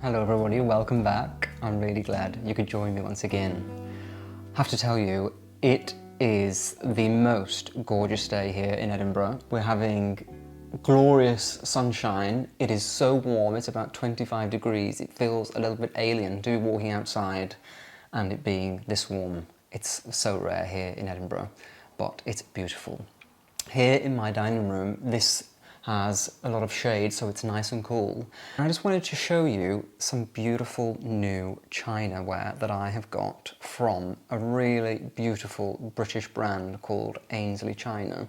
Hello everybody, welcome back. I'm really glad you could join me once again. I have to tell you, it is the most gorgeous day here in Edinburgh. We're having glorious sunshine. It is so warm, it's about 25 degrees. It feels a little bit alien to be walking outside and it being this warm. It's so rare here in Edinburgh, but it's beautiful. Here in my dining room, this has a lot of shade, so it's nice and cool. And I just wanted to show you some beautiful new china ware that I have got from a really beautiful British brand called Aynsley China.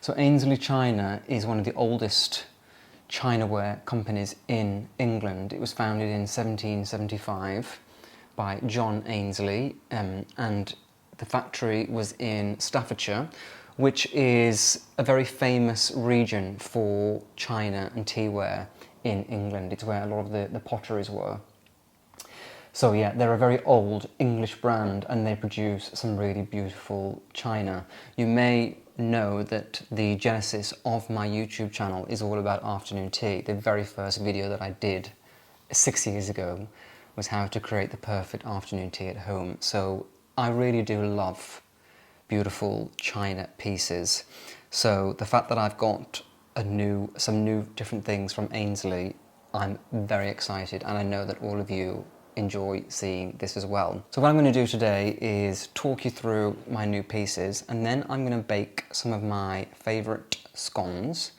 So Aynsley China is one of the oldest chinaware companies in England. It was founded in 1775 by John Aynsley, and the factory was in Staffordshire, which is a very famous region for china and teaware in England. It's where a lot of the potteries were. So yeah, they're a very old English brand and they produce some really beautiful china. You may know that the genesis of my YouTube channel is all about afternoon tea. The very first video that I did 6 years ago was how to create the perfect afternoon tea at home. So I really do love beautiful china pieces. So the fact that I've got some new different things from Aynsley, I'm very excited, and I know that all of you enjoy seeing this as well. So what I'm going to do today is talk you through my new pieces, and then I'm going to bake some of my favourite scones,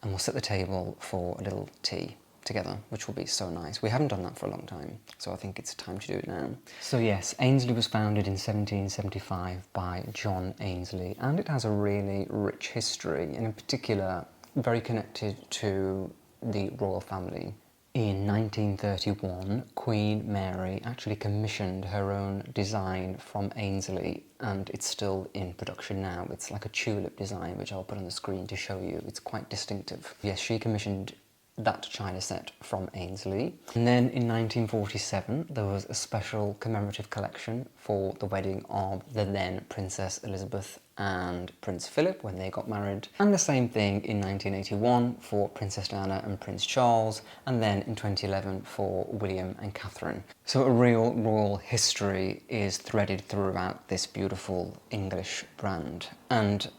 and we'll set the table for a little tea together, which will be so nice. We haven't done that for a long time, so I think it's time to do it now. So yes, Aynsley was founded in 1775 by John Aynsley, and it has a really rich history, and in particular very connected to the royal family. In 1931, Queen Mary actually commissioned her own design from Aynsley, and it's still in production now. It's like a tulip design, which I'll put on the screen to show you. It's quite distinctive. Yes, she commissioned that china set from Aynsley. And then in 1947 there was a special commemorative collection for the wedding of the then Princess Elizabeth and Prince Philip when they got married, and the same thing in 1981 for Princess Diana and Prince Charles, and then in 2011 for William and Catherine. So a real royal history is threaded throughout this beautiful English brand. And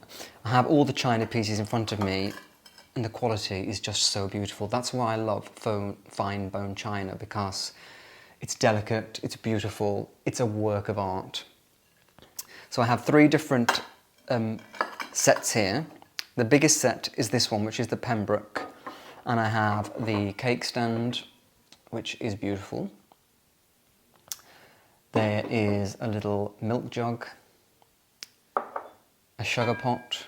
I have all the china pieces in front of me, and the quality is just so beautiful. That's why I love fine bone china, because it's delicate, it's beautiful, it's a work of art. So I have three different sets here. The biggest set is this one, which is the Pembroke, and I have the cake stand, which is beautiful. There is a little milk jug, a sugar pot,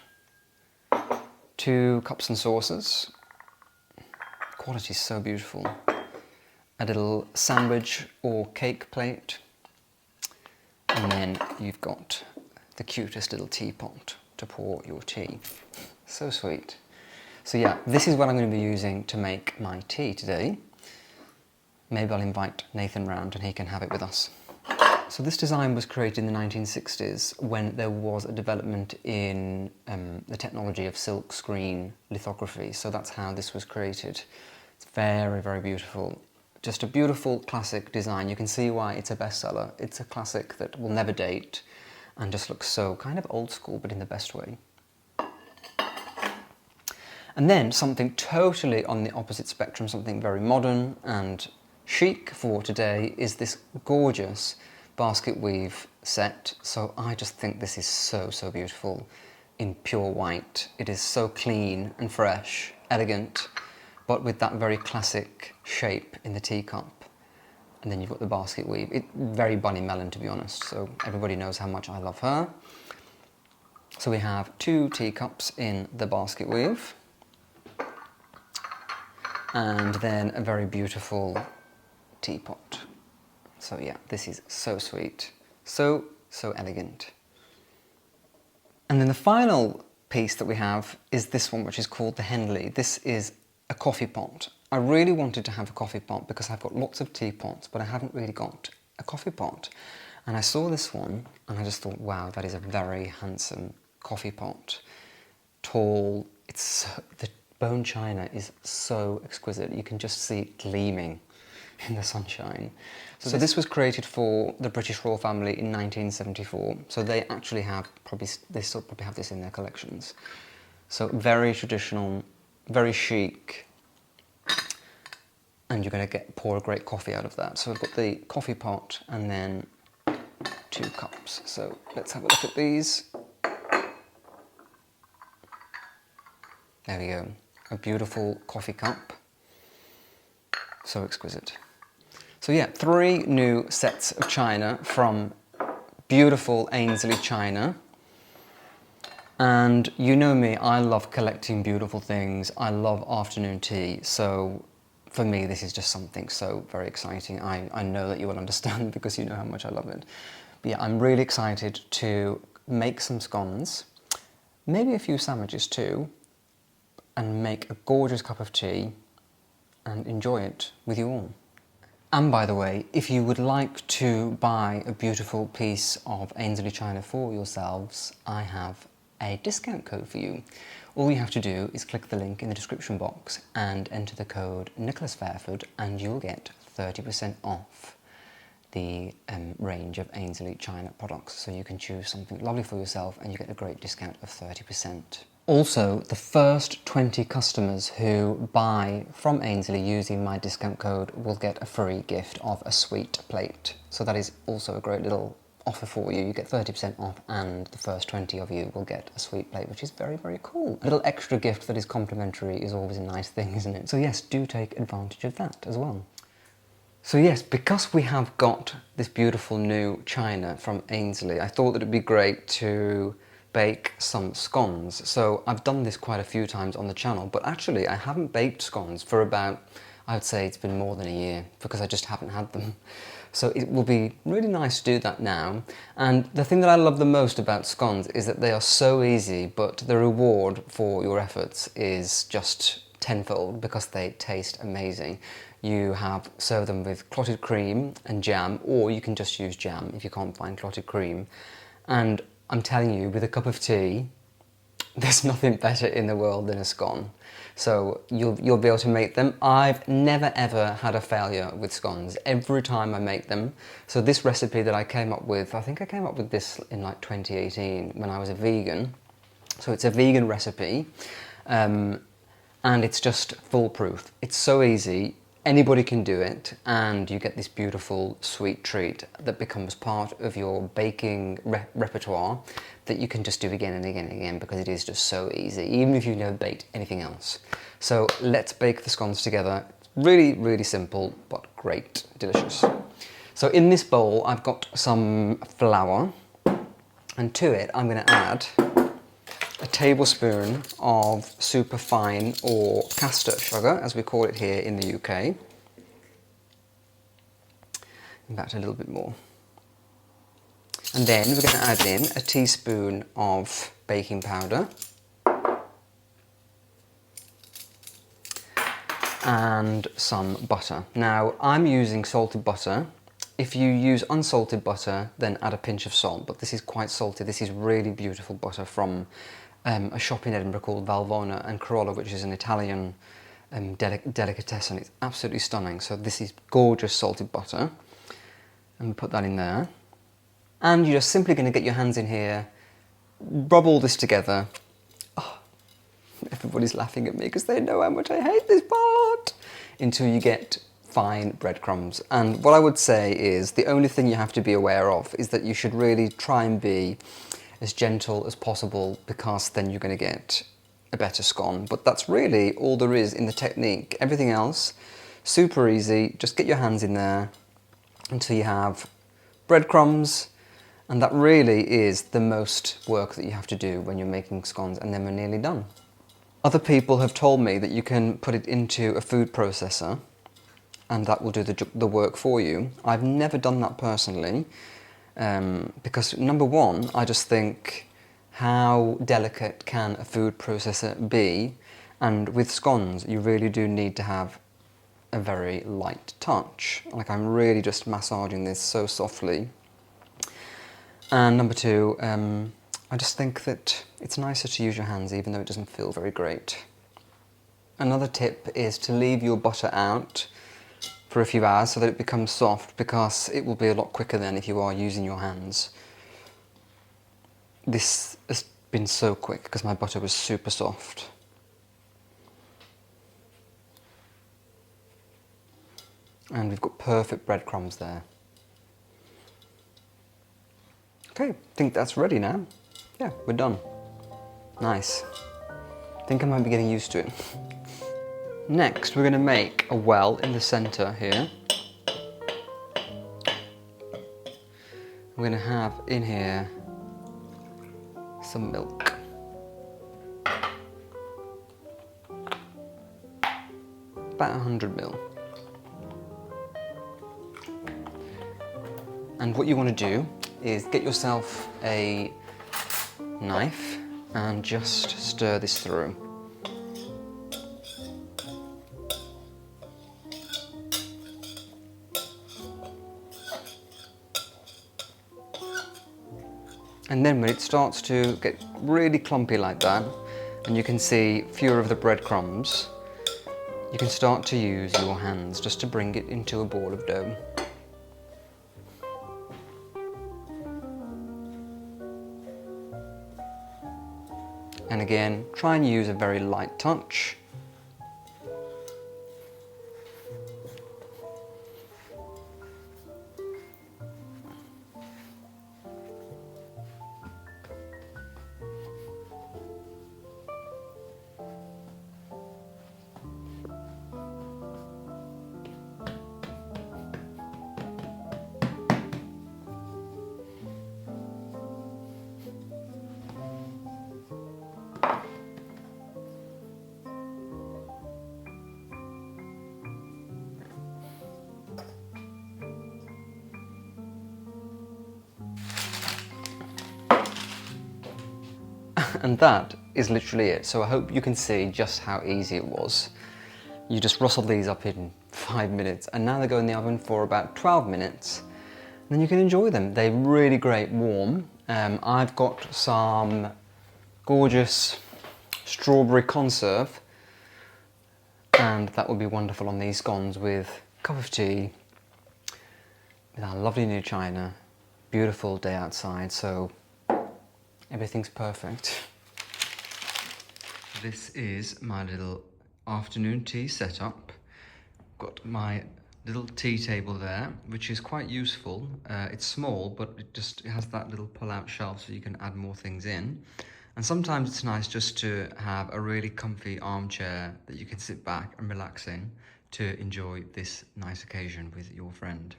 2 cups and saucers. Quality is so beautiful. A little sandwich or cake plate, and then you've got the cutest little teapot to pour your tea. So sweet. So yeah, this is what I'm going to be using to make my tea today. Maybe I'll invite Nathan round and he can have it with us. So this design was created in the 1960s when there was a development in the technology of silk screen lithography. So that's how this was created. It's very, very beautiful. Just a beautiful classic design. You can see why it's a bestseller. It's a classic that will never date and just looks so kind of old school, but in the best way. And then something totally on the opposite spectrum, something very modern and chic for today, is this gorgeous basket weave set. So I just think this is so beautiful in pure white. It is so clean and fresh, elegant, but with that very classic shape in the teacup. And then you've got the basket weave. Very Bunny Mellon, to be honest, so everybody knows how much I love her. So we have 2 teacups in the basket weave, and then a very beautiful teapot. So yeah, this is so sweet, so elegant. And then the final piece that we have is this one, which is called the Henley. This is a coffee pot. I really wanted to have a coffee pot because I've got lots of teapots, but I haven't really got a coffee pot. And I saw this one and I just thought, wow, that is a very handsome coffee pot. Tall, the bone china is so exquisite. You can just see it gleaming in the sunshine. So this was created for the British royal family in 1974. So they actually have they still probably have this in their collections. So very traditional, very chic, and you're going to pour a great coffee out of that. So I've got the coffee pot and then 2 cups. So let's have a look at these. There we go, a beautiful coffee cup. So exquisite. So yeah, 3 new sets of china from beautiful Aynsley China. And you know me, I love collecting beautiful things. I love afternoon tea. So for me, this is just something so very exciting. I know that you will understand because you know how much I love it. But yeah, I'm really excited to make some scones, maybe a few sandwiches too, and make a gorgeous cup of tea and enjoy it with you all. And by the way, if you would like to buy a beautiful piece of Aynsley China for yourselves, I have a discount code for you. All you have to do is click the link in the description box and enter the code Nicolas Fairford and you'll get 30% off the range of Aynsley China products. So you can choose something lovely for yourself and you get a great discount of 30%. Also, the first 20 customers who buy from Aynsley using my discount code will get a free gift of a sweet plate. So that is also a great little offer for you. You get 30% off and the first 20 of you will get a sweet plate, which is very, very cool. A little extra gift that is complimentary is always a nice thing, isn't it? So yes, do take advantage of that as well. So yes, because we have got this beautiful new china from Aynsley, I thought that it'd be great to bake some scones. So I've done this quite a few times on the channel, but actually I haven't baked scones for about, I would say it's been more than a year because I just haven't had them. So it will be really nice to do that now. And the thing that I love the most about scones is that they are so easy, but the reward for your efforts is just tenfold because they taste amazing. You serve them with clotted cream and jam, or you can just use jam if you can't find clotted cream. And I'm telling you, with a cup of tea, there's nothing better in the world than a scone. So you'll be able to make them. I've never ever had a failure with scones every time I make them. So this recipe that I came up with, I think I came up with this in like 2018 when I was a vegan. So it's a vegan recipe and it's just foolproof. It's so easy. Anybody can do it, and you get this beautiful sweet treat that becomes part of your baking repertoire that you can just do again and again and again because it is just so easy, even if you've never baked anything else. So let's bake the scones together. Really, really simple, but great, delicious. So in this bowl, I've got some flour, and to it, I'm going to add a tablespoon of superfine or caster sugar, as we call it here in the UK. In fact, a little bit more. And then we're going to add in a teaspoon of baking powder and some butter. Now, I'm using salted butter. If you use unsalted butter, then add a pinch of salt, but this is quite salty. This is really beautiful butter from a shop in Edinburgh called Valvona and Corolla, which is an Italian delicatessen. It's absolutely stunning. So this is gorgeous salted butter. And we put that in there. And you're just simply going to get your hands in here, rub all this together. Oh, everybody's laughing at me because they know how much I hate this part. Until you get fine breadcrumbs. And what I would say is the only thing you have to be aware of is that you should really try and be as gentle as possible because then you're going to get a better scone. But that's really all there is in the technique. Everything else, super easy. Just get your hands in there until you have breadcrumbs, and that really is the most work that you have to do when you're making scones, and then we're nearly done. Other people have told me that you can put it into a food processor and that will do the work for you. I've never done that personally because number one, I just think how delicate can a food processor be, and with scones you really do need to have a very light touch. Like I'm really just massaging this so softly. And number two, I just think that it's nicer to use your hands even though it doesn't feel very great. Another tip is to leave your butter out for a few hours so that it becomes soft, because it will be a lot quicker then if you are using your hands. This has been so quick because my butter was super soft. And we've got perfect breadcrumbs there. Okay, I think that's ready now. Yeah, we're done. Nice. I think I might be getting used to it. Next, we're going to make a well in the centre here. We're going to have in here some milk. About 100 ml. And what you want to do is get yourself a knife and just stir this through. And then when it starts to get really clumpy like that, and you can see fewer of the breadcrumbs, you can start to use your hands just to bring it into a ball of dough. And again, try and use a very light touch. And that is literally it. So I hope you can see just how easy it was. You just rustle these up in 5 minutes, and now they go in the oven for about 12 minutes. And then you can enjoy them. They're really great warm. I've got some gorgeous strawberry conserve, and that would be wonderful on these scones with a cup of tea, with our lovely new china. Beautiful day outside, so everything's perfect. This is my little afternoon tea setup. Got my little tea table there, which is quite useful. It's small, but it has that little pull-out shelf so you can add more things in. And sometimes it's nice just to have a really comfy armchair that you can sit back and relax in to enjoy this nice occasion with your friend.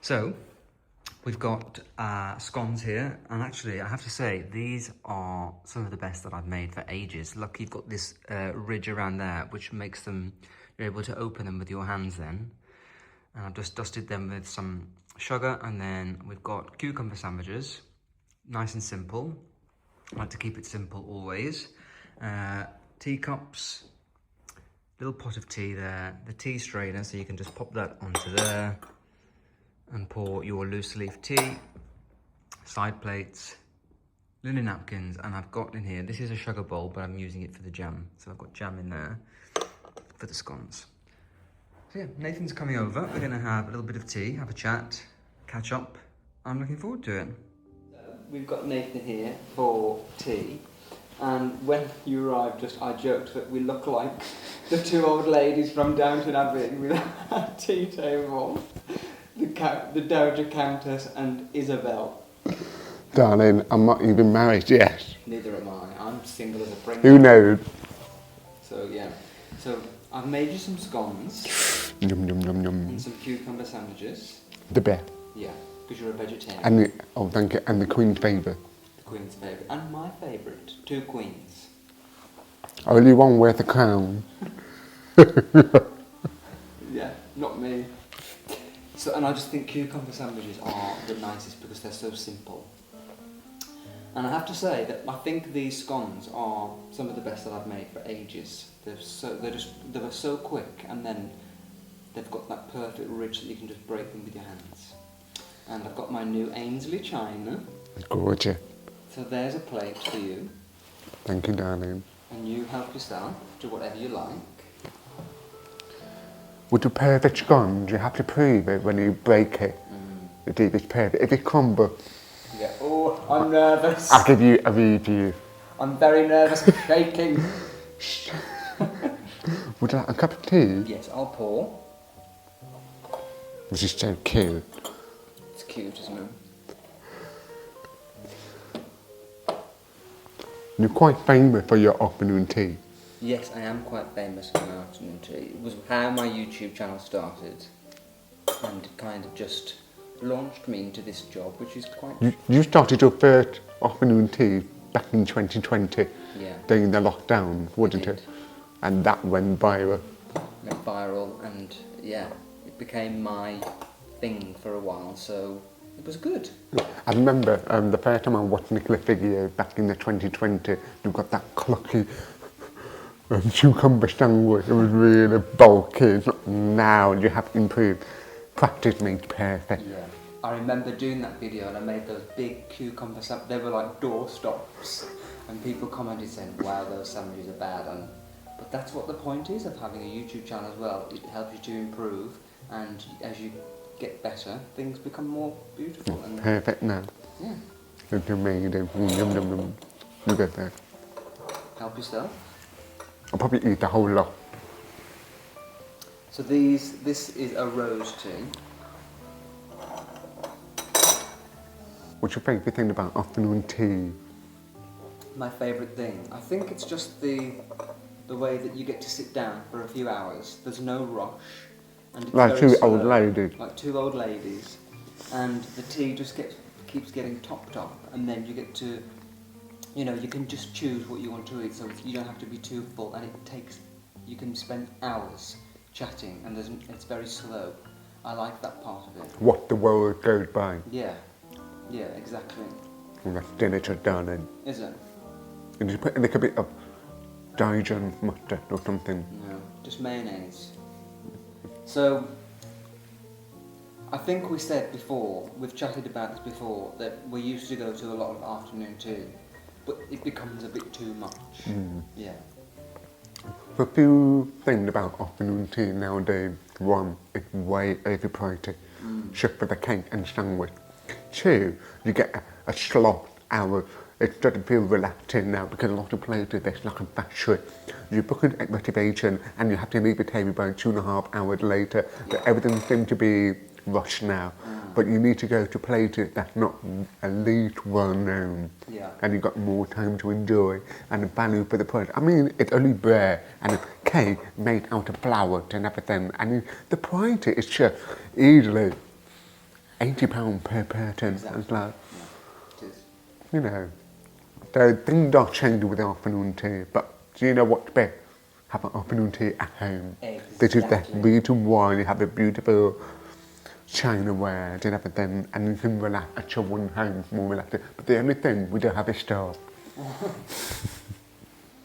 So, we've got scones here, and actually I have to say these are some of the best that I've made for ages. Look, you've got this ridge around there which makes them, you're able to open them with your hands then. And I've just dusted them with some sugar, and then we've got cucumber sandwiches, nice and simple. I like to keep it simple always. Teacups, little pot of tea there, the tea strainer, so you can just pop that onto there and pour your loose leaf tea, side plates, linen napkins, and I've got in here, this is a sugar bowl, but I'm using it for the jam. So I've got jam in there for the scones. So yeah, Nathan's coming over. We're gonna have a little bit of tea, have a chat, catch up. I'm looking forward to it. We've got Nathan here for tea, and when you arrived, I joked that we look like the two old ladies from Downton Abbey with our tea table. The Dowager Countess and Isabel. Darling, I'm not even married yet. Neither am I. I'm single as a prince. Who knows? So yeah. So I've made you some scones. Yum, yum, yum, yum. And some cucumber sandwiches. The best. Yeah, because you're a vegetarian. And oh, thank you. And the Queen's favourite. The Queen's favourite. And my favourite. 2 queens. Only one wears a crown. Yeah, not me. So, and I just think cucumber sandwiches are the nicest because they're so simple. And I have to say that I think these scones are some of the best that I've made for ages. They were so quick, and then they've got that perfect ridge that you can just break them with your hands. And I've got my new Aynsley China. Gorgeous. So there's a plate for you. Thank you, darling. And you help yourself to whatever you like. With the perfect scones, you have to prove it when you break it. The deep is perfect. If it crumbles, Yeah. Oh, I'm nervous. I'll give you a review. I'm very nervous. I'm shaking. Would you like a cup of tea? Yes, I'll pour. This is so cute. It's cute, isn't it? You're quite famous for your afternoon tea. Yes, I am quite famous for my afternoon tea. It was how my YouTube channel started, and it kind of just launched me into this job, which is quite... You started your first afternoon tea back in 2020 Yeah. during the lockdown, wasn't did. it? And that went viral. Went viral, and yeah, it became my thing for a while, so it was good. I remember the first time I watched Nicolas video back in the 2020, you got that clucky cucumber sandwich. It was really bulky. It's not now, you have improved. Practice makes perfect. Yeah. I remember doing that video and I made those big cucumber sandwiches. They were like doorstops, and people commented saying, wow, those sandwiches are bad. But that's what the point is of having a YouTube channel as well. It helps you to improve, and as you get better, things become more beautiful. And Perfect now. yeah, It's amazing. Yum, yum, yum. Look at that. help yourself. I'll probably eat the whole lot. So this is a rose tea. What's your favourite thing about afternoon tea? My favourite thing, I think it's just the way that you get to sit down for a few hours. There's no rush, and it's Like very two old slow, ladies. like two old ladies, and the tea just keeps getting topped up, and then you get to, you know, you can just choose what you want to eat, so you don't have to be too full, and you can spend hours chatting, and it's very slow. I like that part of it. What the world goes by. Yeah, yeah, exactly. And that's dinner to darling. Is it? And you put a little bit of Dijon mustard or something. No, just mayonnaise. So, I think we said before, we've chatted about this before, that we used to go to a lot of afternoon tea, but it becomes a bit too much. Yeah. A few things about afternoon tea nowadays. One, it's way overpriced, just for the cake and sandwich. Two, you get a slot hour. It doesn't feel relaxing now because a lot of places there's like a factory. You book an reservation and you have to leave the table by 2.5 hours later. But everything seems to be rushed now. But you need to go to places that's not at least well known. Yeah. And you've got more time to enjoy and the value for the price. I mean, it's only bread and a cake made out of flour and everything. And the price is just easily £80 per person. Exactly. It's like, Yeah, it is. you know, so things are changing with afternoon tea, but do you know what's best? Have an afternoon tea at home. This is the Exactly. reason why you have a beautiful Chinaware and everything, and you can relax at your own home more relaxed. But the only thing, we don't have a stove.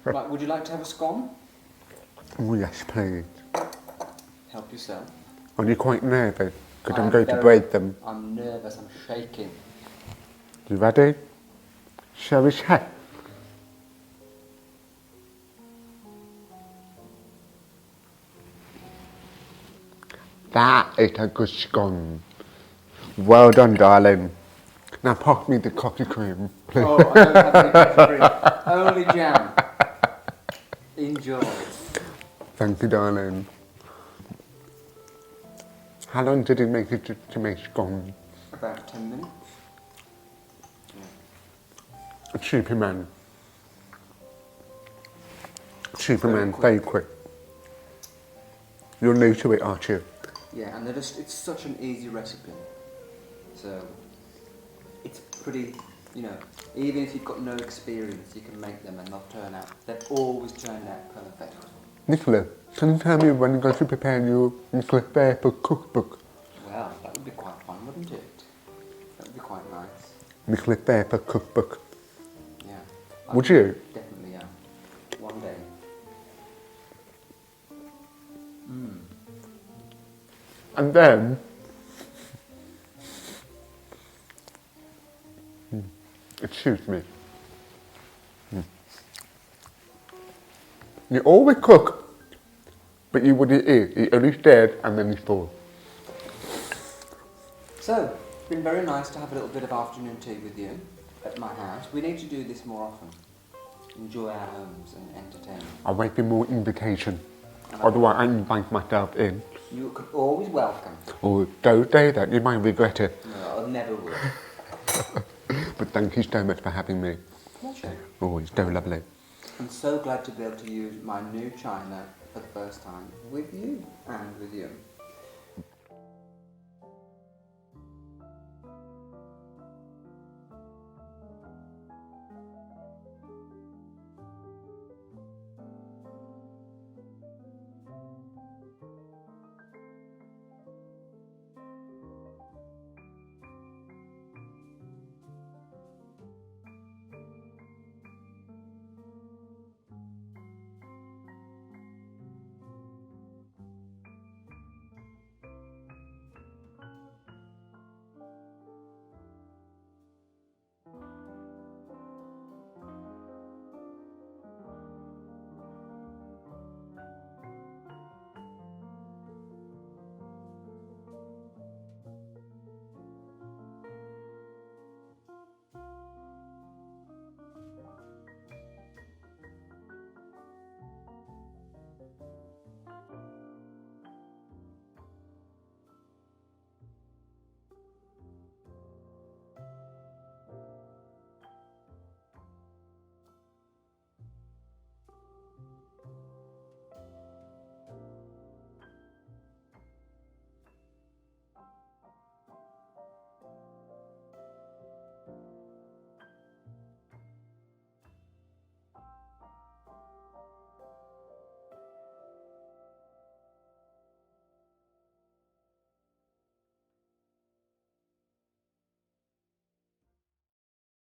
Right, would you like to have a scone? Oh yes, please. Help yourself. Are you quite nervous? Because I'm I'm going to very- break them. I'm nervous, I'm shaking. You ready? Shall we check? That is a good scone. Well done, darling. Now pass me the coffee cream, please. Oh, I don't have any coffee cream. Only jam. Enjoy. Thank you, darling. How long did it make it to make scone? About 10 minutes. Superman. Superman, Very very quick. You're new to it, aren't you? Yeah, and it's such an easy recipe. So, it's pretty, you know, even if you've got no experience, you can make them and they'll always turn out perfect. Nicola, can you tell me when you're going to prepare your Nicolas Fairford cookbook? Well, that would be quite fun, wouldn't it? That would be quite nice. Nicolas Fairford cookbook. Yeah. Would you? Definitely, yeah. One day. And then, excuse me. You always cook But you wouldn't eat. He only stared and then he thought. So, it's been very nice to have a little bit of afternoon tea with you at my house. We need to do this more often. Enjoy our homes and entertain. I'll wait for more invitation. Otherwise I invite myself in. You could always welcome. Or don't say that, you might regret it. No, I never will. But thank you so much for having me. Pleasure. Oh, it's so lovely. I'm so glad to be able to use my new china for the first time with you and with you.